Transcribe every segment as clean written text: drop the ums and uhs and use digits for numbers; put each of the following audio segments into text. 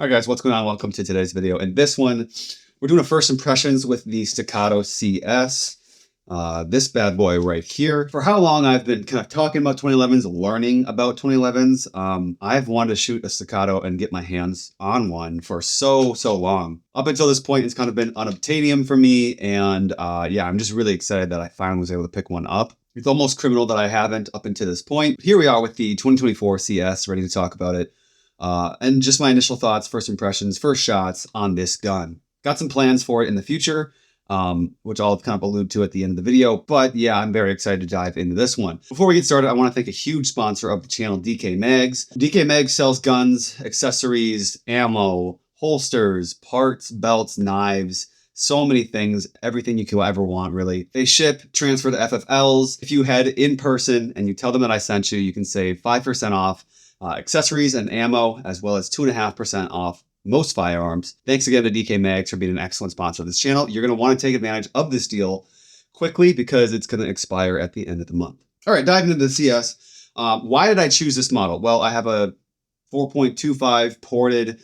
All right, guys, what's going on? Welcome to today's video. In this one, we're doing a first impressions with the Staccato CS. This bad boy right here. For how long I've been kind of talking about 2011s, learning about 2011s, I've wanted to shoot a Staccato and get my hands on one for so long. Up until this point, it's kind of been unobtainium for me, and yeah, I'm just really excited that I finally was able to pick one up. It's almost criminal that I haven't up until this point. Here we are with the 2024 CS, ready to talk about it. And just my initial thoughts, first impressions, first shots on this gun. Got some plans for it in the future, which I'll kind of allude to at the end of the video. But yeah, I'm very excited to dive into this one. Before we get started, I want to thank a huge sponsor of the channel, DK Mags. DK Mags sells guns, accessories, ammo, holsters, parts, belts, knives, so many things, everything you could ever want, really. They ship, transfer to FFLs. If you head in person and you tell them that I sent you, you can save 5% off accessories and ammo, as well as 2.5% off most firearms. Thanks again to DK Mags for being an excellent sponsor of this channel. You're going to want to take advantage of this deal quickly because it's going to expire at the end of the month. All right, diving into the CS. Why did I choose this model? Well, I have a 4.25 ported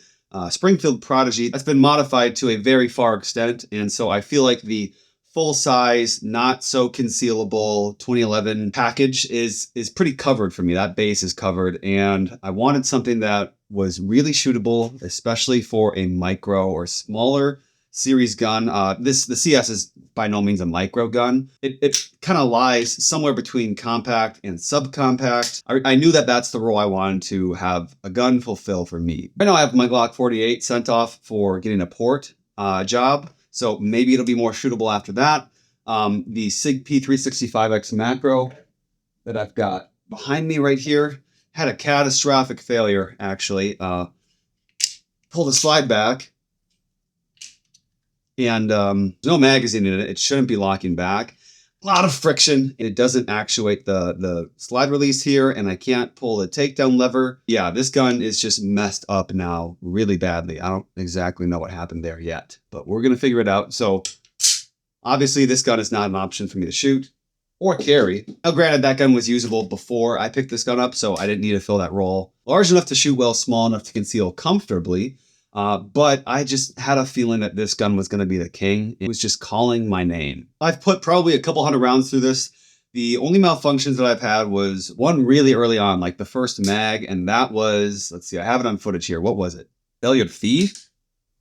Springfield Prodigy that's been modified to a very far extent, and so I feel like the full-size, not so concealable 2011 package is pretty covered for me. That base is covered, and I wanted something that was really shootable, especially for a micro or smaller series gun. The CS is by no means a micro gun. It kind of lies somewhere between compact and subcompact. I knew that that's the role I wanted to have a gun fulfill for me. Right now I have my Glock 48 sent off for getting a port job. So maybe it'll be more shootable after that. The SIG P365X macro that I've got behind me right here had a catastrophic failure, actually. Pull the slide back, and there's no magazine in it. It shouldn't be locking back. A lot of friction. It doesn't actuate the slide release here, and I can't pull the takedown lever. Yeah, this gun is just messed up now really badly. I don't exactly know what happened there yet, but we're going to figure it out. So obviously this gun is not an option for me to shoot or carry. Now granted, that gun was usable before I picked this gun up, so I didn't need to fill that role. Large enough to shoot well, small enough to conceal comfortably. But I just had a feeling that this gun was going to be the king. It was just calling my name. I've put probably a couple hundred rounds through this. The only malfunctions that I've had was one really early on, like the first mag, and that was, let's see, I have it on footage here. What was it? Failure to feed?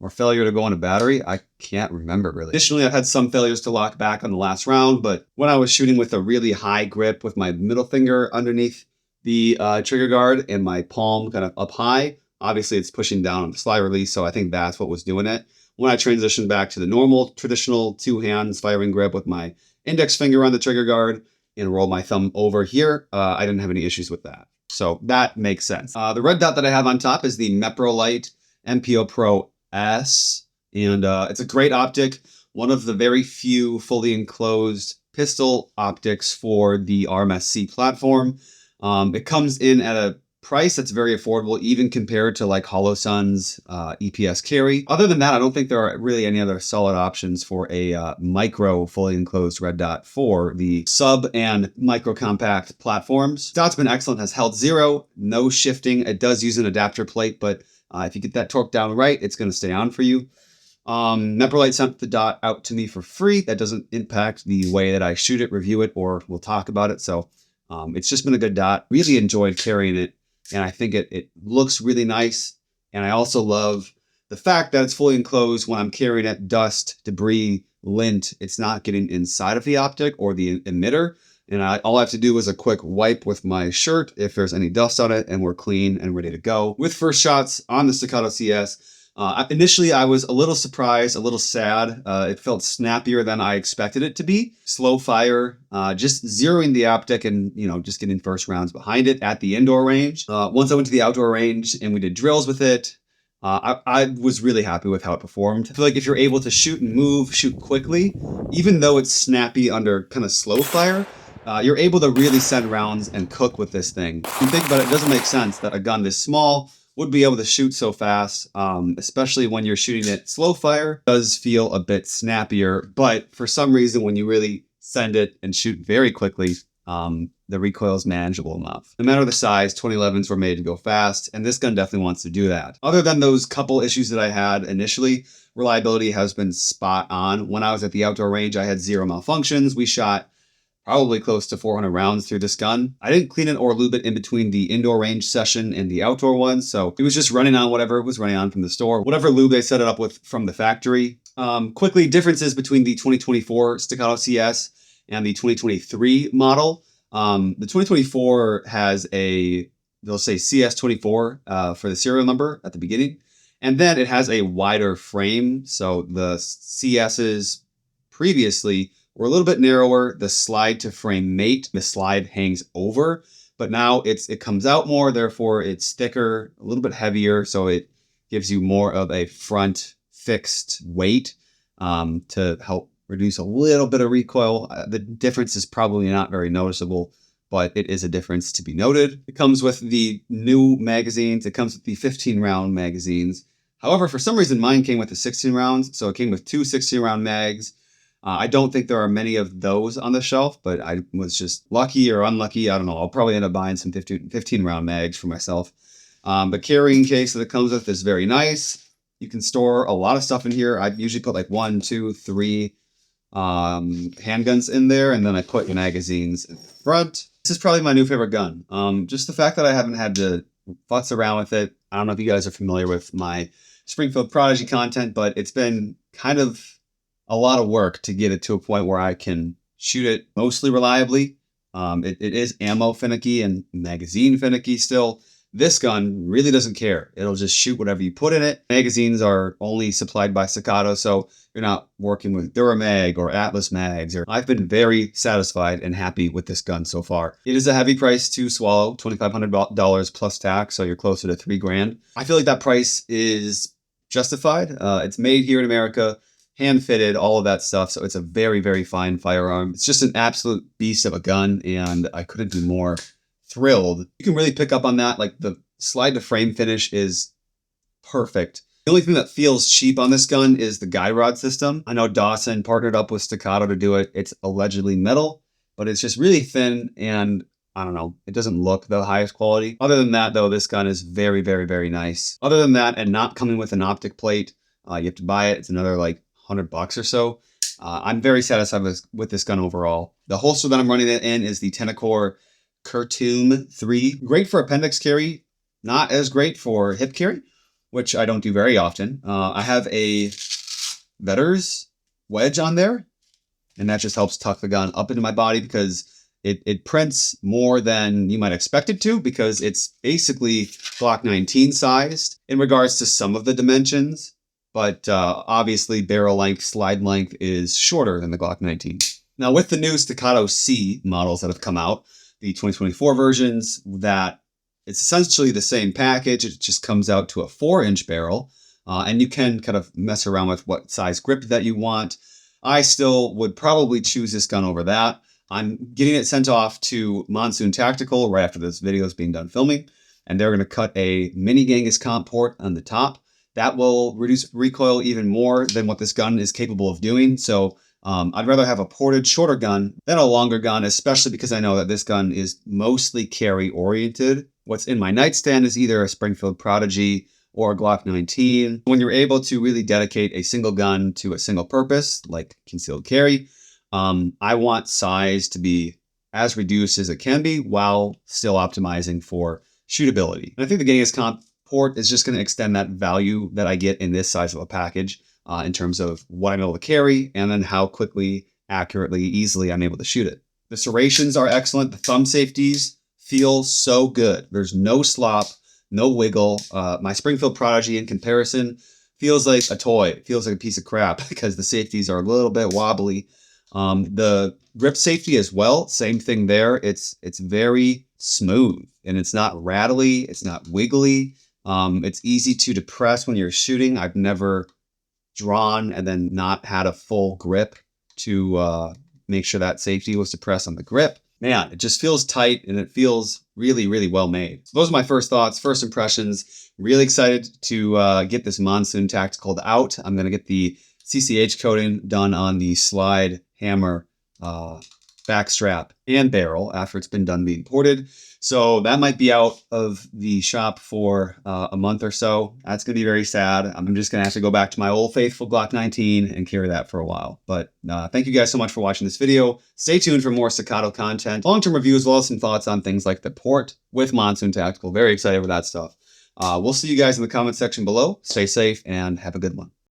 Or failure to go on a battery? I can't remember really. Additionally, I've had some failures to lock back on the last round, but when I was shooting with a really high grip with my middle finger underneath the trigger guard and my palm kind of up high, obviously it's pushing down on the slide release, so I think that's what was doing it. When I transitioned back to the normal, traditional two hands firing grip with my index finger on the trigger guard and roll my thumb over here, I didn't have any issues with that. So that makes sense. The red dot that I have on top is the Meprolite MPO Pro S, and it's a great optic. One of the very few fully enclosed pistol optics for the RMSC platform. It comes in at a price that's very affordable, even compared to like Holosun's EPS carry. Other than that, I don't think there are really any other solid options for a micro fully enclosed red dot for the sub and micro compact platforms. Dot's been excellent, has held zero, no shifting. It does use an adapter plate, but if you get that torque down right, it's going to stay on for you. Meprolite sent the dot out to me for free. That doesn't impact the way that I shoot it, review it, or we'll talk about it. So it's just been a good dot. Really enjoyed carrying it. And I think it looks really nice. And I also love the fact that it's fully enclosed. When I'm carrying it, dust, debris, lint, it's not getting inside of the optic or the emitter. And all I have to do is a quick wipe with my shirt if there's any dust on it, and we're clean and ready to go. With first shots on the Staccato CS, initially I was a little surprised, a little sad. It felt snappier than I expected it to be. Slow fire, just zeroing the optic and, just getting first rounds behind it at the indoor range. Once I went to the outdoor range and we did drills with it, I was really happy with how it performed. I feel like if you're able to shoot and move, shoot quickly, even though it's snappy under kind of slow fire, you're able to really send rounds and cook with this thing. If you think about it, it doesn't make sense that a gun this small would be able to shoot so fast, especially when you're shooting it slow fire. It does feel a bit snappier, but for some reason, when you really send it and shoot very quickly, the recoil is manageable enough. No matter the size, 2011s were made to go fast, and this gun definitely wants to do that. Other than those couple issues that I had initially, reliability has been spot on. When I was at the outdoor range, I had 0 malfunctions. We shot probably close to 400 rounds through this gun. I didn't clean it or lube it in between the indoor range session and the outdoor one, so it was just running on whatever it was running on from the store, whatever lube they set it up with from the factory. Quickly, differences between the 2024 Staccato CS and the 2023 model. The 2024 has they'll say CS24 for the serial number at the beginning, and then it has a wider frame. So the CS's previously were a little bit narrower. The slide to frame mate, the slide hangs over, but now it comes out more, therefore it's thicker, a little bit heavier, so it gives you more of a front fixed weight to help reduce a little bit of recoil. The difference is probably not very noticeable, but it is a difference to be noted. It comes with the new magazines. It comes with the 15 round magazines. However, for some reason, mine came with the 16 rounds. So it came with 2 16 round mags. I don't think there are many of those on the shelf, but I was just lucky or unlucky. I don't know. I'll probably end up buying some 15 round mags for myself. But carrying case that it comes with is very nice. You can store a lot of stuff in here. I usually put like 1, 2, 3 handguns in there, and then I put magazines in front. This is probably my new favorite gun. Just the fact that I haven't had to futz around with it. I don't know if you guys are familiar with my Springfield Prodigy content, but it's been kind of a lot of work to get it to a point where I can shoot it mostly reliably. It is ammo finicky and magazine finicky still. This gun really doesn't care. It'll just shoot whatever you put in it. Magazines are only supplied by Staccato, so you're not working with Duramag or Atlas mags. I've been very satisfied and happy with this gun so far. It is a heavy price to swallow, $2,500 plus tax, so you're closer to $3,000. I feel like that price is justified. It's made here in America, hand fitted, all of that stuff. So it's a very, very fine firearm. It's just an absolute beast of a gun, and I couldn't be more thrilled. You can really pick up on that. Like the slide to frame finish is perfect. The only thing that feels cheap on this gun is the guide rod system. I know Dawson partnered up with Staccato to do it. It's allegedly metal, but it's just really thin, and I don't know, it doesn't look the highest quality. Other than that though, this gun is very, very, very nice. Other than that, and not coming with an optic plate, you have to buy it. It's another like $100 or so. I'm very satisfied with this gun overall. The holster that I'm running it in is the Tenacor Kurtum 3. Great for appendix carry, not as great for hip carry, which I don't do very often. I have a Vetters wedge on there, and that just helps tuck the gun up into my body because it prints more than you might expect it to, because it's basically Glock 19 sized in regards to some of the dimensions. But obviously barrel length, slide length is shorter than the Glock 19. Now with the new Staccato C models that have come out, the 2024 versions, that it's essentially the same package. It just comes out to a 4-inch barrel, and you can kind of mess around with what size grip that you want. I still would probably choose this gun over that. I'm getting it sent off to Monsoon Tactical right after this video is being done filming, and they're going to cut a mini Genghis comp port on the top. That will reduce recoil even more than what this gun is capable of doing. So I'd rather have a ported shorter gun than a longer gun, especially because I know that this gun is mostly carry oriented. What's in my nightstand is either a Springfield Prodigy or a Glock 19. When you're able to really dedicate a single gun to a single purpose, like concealed carry, I want size to be as reduced as it can be while still optimizing for shootability. And I think the Genghis comp port is just going to extend that value that I get in this size of a package in terms of what I'm able to carry and then how quickly, accurately, easily I'm able to shoot it. The serrations are excellent. The thumb safeties feel so good. There's no slop, no wiggle. My Springfield Prodigy in comparison feels like a toy. It feels like a piece of crap because the safeties are a little bit wobbly. The grip safety as well, same thing there. It's very smooth and it's not rattly. It's not wiggly. It's easy to depress when you're shooting. I've never drawn and then not had a full grip to make sure that safety was depressed on the grip. Man, it just feels tight and it feels really, really well made. So those are my first thoughts, first impressions. Really excited to get this Monsoon Tactical out. I'm going to get the CCH coating done on the slide hammer back strap, and barrel after it's been done being ported. So that might be out of the shop for a month or so. That's going to be very sad. I'm just going to have to go back to my old faithful Glock 19 and carry that for a while. But thank you guys so much for watching this video. Stay tuned for more Staccato content, long-term review, as well as some thoughts on things like the port with Monsoon Tactical. Very excited for that stuff. We'll see you guys in the comment section below. Stay safe and have a good one.